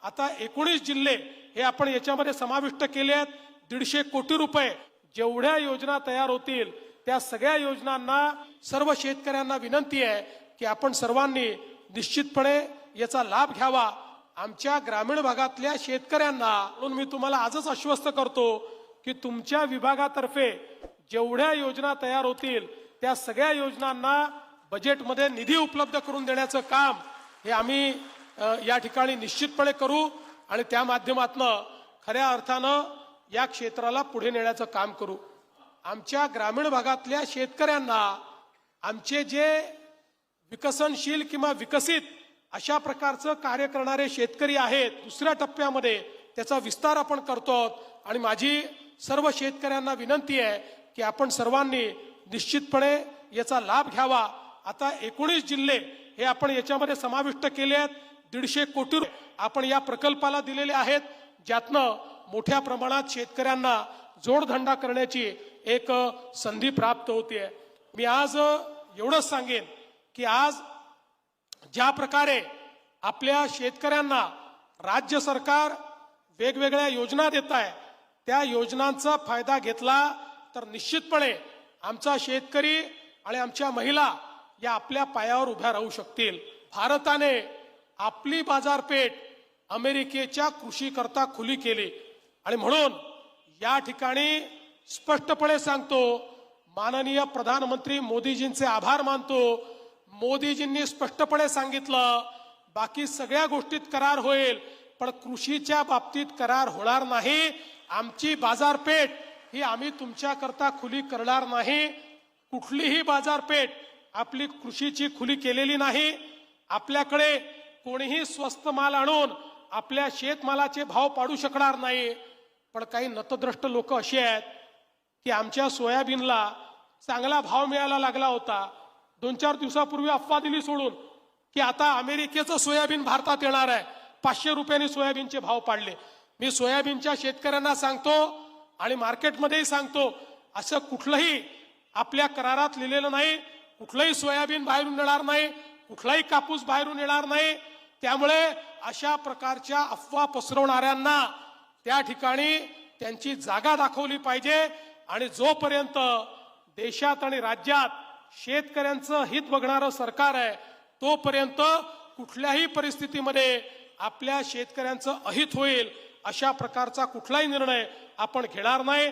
आता 19 जिल्हे हे आपण याच्यामध्ये समाविष्ट केले आहेत। 150 कोटी रुपये जेवढ्या योजना तयार होतील त्या सगळ्या योजनांना सर्व शेतकऱ्यांना विनंती आहे की आपण सर्वांनी निश्चितपणे याचा लाभ घ्यावा। आमच्या ग्रामीण भागातल्या शेतकऱ्यांना म्हणून मी तुम्हाला आजच आश्वस्त करतो की तुमच्या विभागातर्फे जेवढ्या योजना तयार होतील त्या सगळ्या योजनांना बजेटमध्ये निधी उपलब्ध करून देण्याचं काम हे आम्ही या ठिकाणी निश्चितपणे करू आणि त्या माध्यमातून खऱ्या अर्थानं या क्षेत्राला पुढे नेण्याचं काम करू। आमच्या ग्रामीण भागातल्या शेतकऱ्यांना आमचे जे विकसनशील किंवा विकसित अशा प्रकारचं कार्य करणारे शेतकरी आहेत दुसऱ्या टप्प्यामध्ये त्याचा विस्तार आपण करतो आणि माझी सर्व शेतकऱ्यांना विनंती आहे की आपण सर्वांनी निश्चितपणे याचा लाभ घ्यावा। आता 19 जिल्हे हे आपण याच्यामध्ये समाविष्ट केले आहेत। 150 कोटी रुपये आपण या प्रकल्पाला दिलेले आहेत ज्यातनं मोठ्या प्रमाणात शेतकऱ्यांना जोडधंदा करण्याची एक संधी प्राप्त होते। मी आज एवढंच सांगेन की आज ज्या प्रकारे आपल्या शेतकऱ्यांना राज्य सरकार वेगवेगळ्या योजना देत आहे त्या योजनांचा फायदा घेतला तर निश्चितपणे आमचा शेतकरी आणि आमच्या महिला या आपल्या पायावर उभ्या राहू शकतील। भारताने आपली बाजारपेठ अमेरिकेच्या कृषीकरता खुली केली आणि म्हणून या ठिकाणी स्पष्टपणे सांगतो माननीय प्रधानमंत्री मोदीजींचे आभार मानतो। मोदीजींनी स्पष्टपणे सांगितलं बाकी सगळ्या गोष्टीत करार होईल पण कृषीच्या बाबतीत करार होणार नाही। आमची बाजारपेठ ही आम्ही तुमच्याकरता खुली करणार नाही। कुठलीही बाजारपेठ आपली कृषीची खुली केलेली नाही। आपल्याकडे कोणीही स्वस्त माल आणून आपल्या शेतमालाचे भाव पाडू शकणार नाही। पण काही नतद्रष्ट लोक असे आहेत की आमच्या सोयाबीनला चांगला भाव मिळायला लागला होता 2-4 दिवसापूर्वी अफवा दिली सोडून की आता अमेरिकेचं सोयाबीन भारतात येणार आहे 500 रुपयांनी सोयाबीनचे भाव पाडले। मी सोयाबीनच्या शेतकऱ्यांना सांगतो आणि मार्केटमध्येही सांगतो असं कुठलंही आपल्या करारात लिहिलेलं नाही। कुठलंही सोयाबीन बाहेरून येणार नाही, कुठलाही कापूस बाहेरून येणार नाही। त्यामुळे अशा प्रकारच्या अफवा पसरवणाऱ्यांना त्या ठिकाणी त्यांची जागा दाखवली पाहिजे आणि जोपर्यंत देशात आणि राज्यात शेतकऱ्यांचं हित बघणारं सरकार आहे तोपर्यंत कुठल्याही परिस्थितीमध्ये आपल्या शेतकऱ्यांचं अहित होईल अशा प्रकारचा कुठलाही निर्णय आपण घेणार नाही।